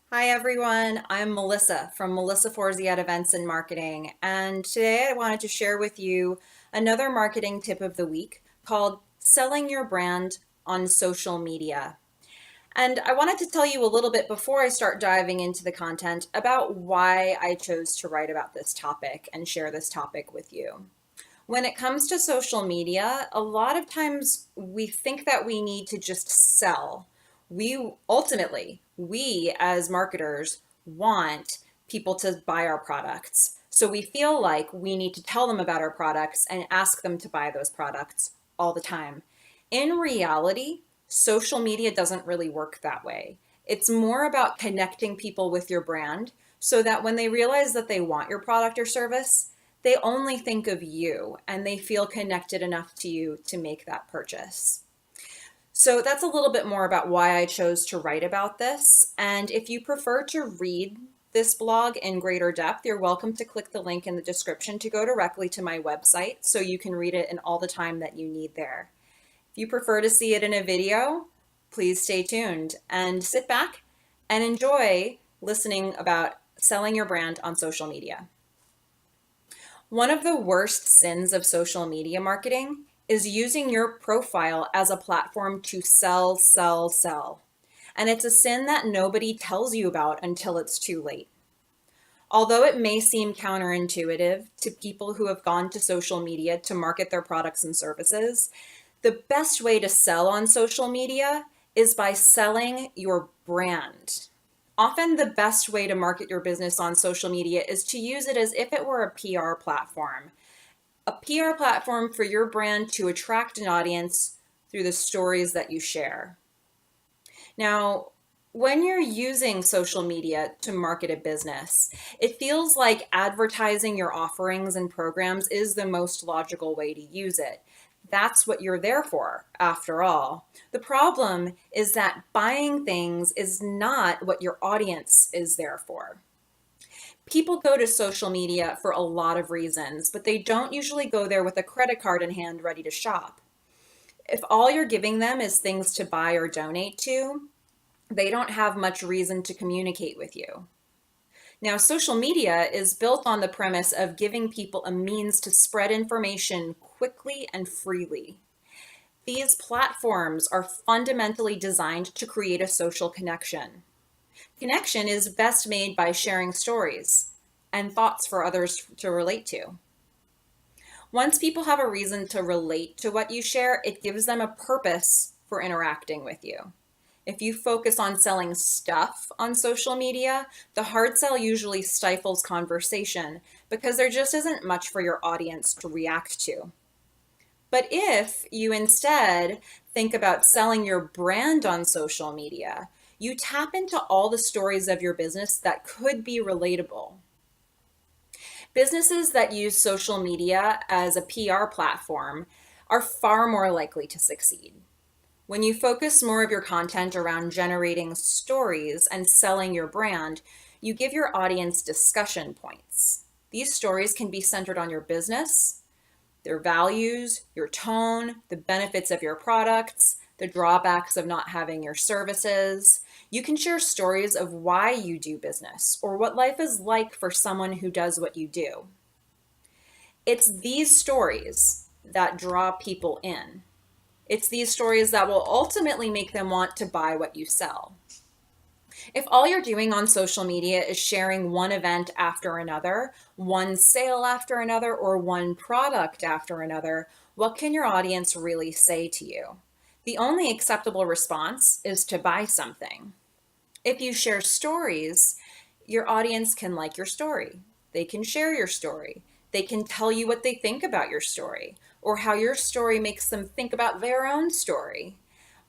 Hi everyone, I'm Melissa from Melissa Forzi at Events and Marketing, and today I wanted to share with you another marketing tip of the week called Selling Your Brand on Social Media. And I wanted to tell you a little bit before I start diving into the content about why I chose to write about this topic and share this topic with you. When it comes to social media, a lot of times we think that we need to just sell. We as marketers want people to buy our products. So we feel like we need to tell them about our products and ask them to buy those products all the time. In reality, social media doesn't really work that way. It's more about connecting people with your brand so that when they realize that they want your product or service, they only think of you and they feel connected enough to you to make that purchase. So that's a little bit more about why I chose to write about this. And if you prefer to read this blog in greater depth, you're welcome to click the link in the description to go directly to my website so you can read it in all the time that you need there. If you prefer to see it in a video, please stay tuned and sit back and enjoy listening about selling your brand on social media. One of the worst sins of social media marketing is using your profile as a platform to sell, sell, sell. And it's a sin that nobody tells you about until it's too late. Although it may seem counterintuitive to people who have gone to social media to market their products and services, the best way to sell on social media is by selling your brand. Often the best way to market your business on social media is to use it as if it were a PR platform. A PR platform for your brand to attract an audience through the stories that you share. Now, when you're using social media to market a business, it feels like advertising your offerings and programs is the most logical way to use it. That's what you're there for, after all. The problem is that buying things is not what your audience is there for. People go to social media for a lot of reasons, but they don't usually go there with a credit card in hand ready to shop. If all you're giving them is things to buy or donate to, they don't have much reason to communicate with you. Now, social media is built on the premise of giving people a means to spread information quickly and freely. These platforms are fundamentally designed to create a social connection. Connection is best made by sharing stories and thoughts for others to relate to. Once people have a reason to relate to what you share, it gives them a purpose for interacting with you. If you focus on selling stuff on social media, the hard sell usually stifles conversation because there just isn't much for your audience to react to. But if you instead think about selling your brand on social media, you tap into all the stories of your business that could be relatable. Businesses that use social media as a PR platform are far more likely to succeed. When you focus more of your content around generating stories and selling your brand, you give your audience discussion points. These stories can be centered on your business, their values, your tone, the benefits of your products, the drawbacks of not having your services. You can share stories of why you do business or what life is like for someone who does what you do. It's these stories that draw people in. It's these stories that will ultimately make them want to buy what you sell. If all you're doing on social media is sharing one event after another, one sale after another, or one product after another, what can your audience really say to you? The only acceptable response is to buy something. If you share stories, your audience can like your story. They can share your story. They can tell you what they think about your story or how your story makes them think about their own story.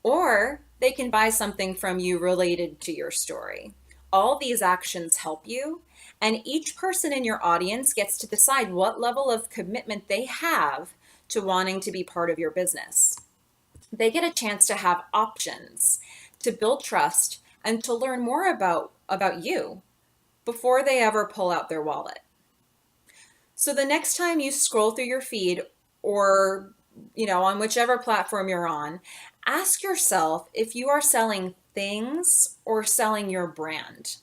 Or they can buy something from you related to your story. All these actions help you, and each person in your audience gets to decide what level of commitment they have to wanting to be part of your business. They get a chance to have options, to build trust, and to learn more about you before they ever pull out their wallet. So the next time you scroll through your feed or on whichever platform you're on, ask yourself if you are selling things or selling your brand.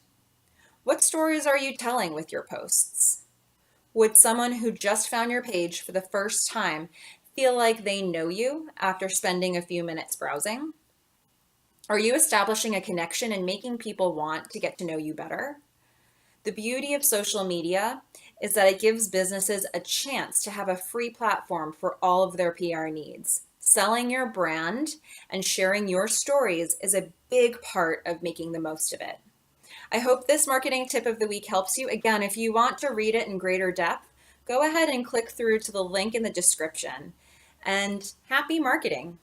What stories are you telling with your posts? Would someone who just found your page for the first time feel like they know you after spending a few minutes browsing? Are you establishing a connection and making people want to get to know you better? The beauty of social media is that it gives businesses a chance to have a free platform for all of their PR needs. Selling your brand and sharing your stories is a big part of making the most of it. I hope this marketing tip of the week helps you. Again, if you want to read it in greater depth, go ahead and click through to the link in the description. And happy marketing!